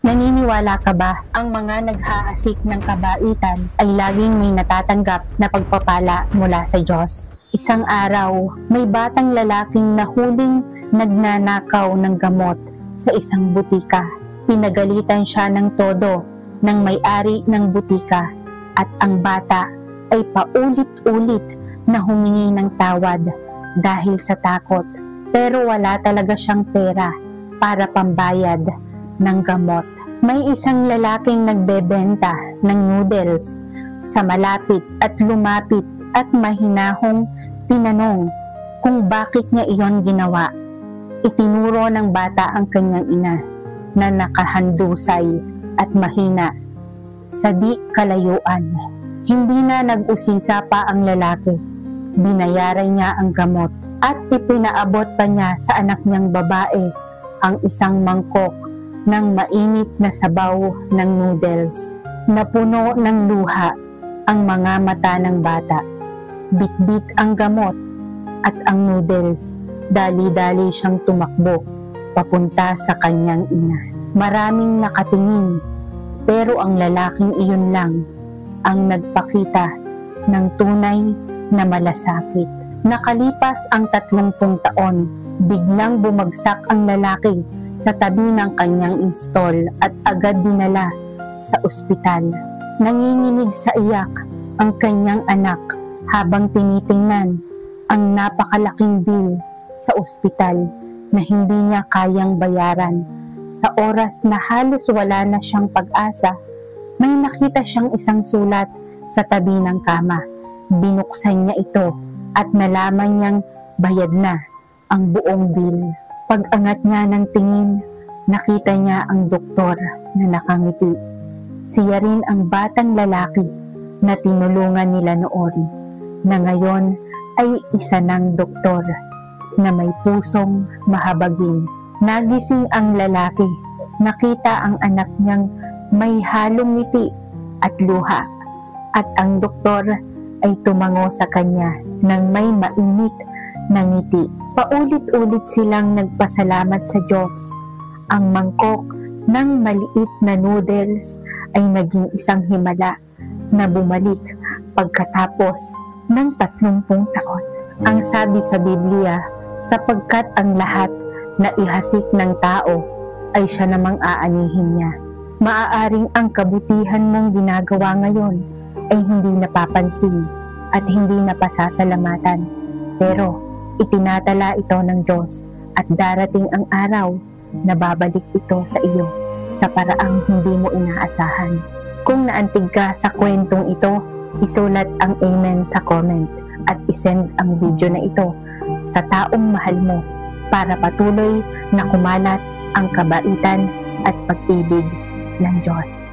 Naniniwala ka ba ang mga naghahasik ng kabaitan ay laging may natatanggap na pagpapala mula sa Diyos? Isang araw, may batang lalaking nahuling nagnanakaw ng gamot sa isang butika. Pinagalitan siya ng todo ng may-ari ng butika at ang bata ay paulit-ulit na humingi ng tawad dahil sa takot. Pero wala talaga siyang pera para pambayad ng gamot. May isang lalaking nagbebenta ng noodles sa malapit at lumapit at mahinahong tinanong kung bakit niya iyon ginawa. Itinuro ng bata ang kanyang ina na nakahandusay at mahina sa di kalayuan. Hindi na nag-usisa pa ang lalaki. Binayaran niya ang gamot at ipinaabot pa niya sa anak niyang babae ang isang mangkok ng mainit na sabaw ng noodles. Napuno ng luha ang mga mata ng bata. Bitbit ang gamot at ang noodles. Dali-dali siyang tumakbo papunta sa kanyang ina. Maraming nakatingin, pero ang lalaking iyon lang ang nagpakita ng tunay na malasakit. Nakalipas ang 30 taon, biglang bumagsak ang lalaki sa tabi ng kanyang install at agad dinala sa ospital. Nanginginig sa iyak ang kanyang anak habang tinitingnan ang napakalaking bill sa ospital na hindi niya kayang bayaran. Sa oras na halos wala na siyang pag-asa, may nakita siyang isang sulat sa tabi ng kama. Binuksan niya ito at nalaman niyang bayad na ang buong bill. Pag-angat niya ng tingin, nakita niya ang doktor na nakangiti. Siya rin ang batang lalaki na tinulungan nila noon, na ngayon ay isa ng doktor na may pusong mahabagin. Nagising ang lalaki, nakita ang anak niyang may halong ngiti at luha, at ang doktor ay tumango sa kanya ng may mainit na ngiti. Paulit-ulit silang nagpasalamat sa Diyos. Ang mangkok ng maliit na noodles ay naging isang himala na bumalik pagkatapos ng 30 taon. Ang sabi sa Biblia, sapagkat ang lahat na ihasik ng tao ay siya namang aanihin niya. Maaaring ang kabutihan mong ginagawa ngayon ay hindi napapansin at hindi napasasalamatan. Pero itinatala ito ng Diyos at darating ang araw na babalik ito sa iyo sa paraang hindi mo inaasahan. Kung naantig ka sa kwentong ito, isulat ang amen sa comment at isend ang video na ito sa taong mahal mo para patuloy na kumalat ang kabaitan at pag-ibig ng Diyos.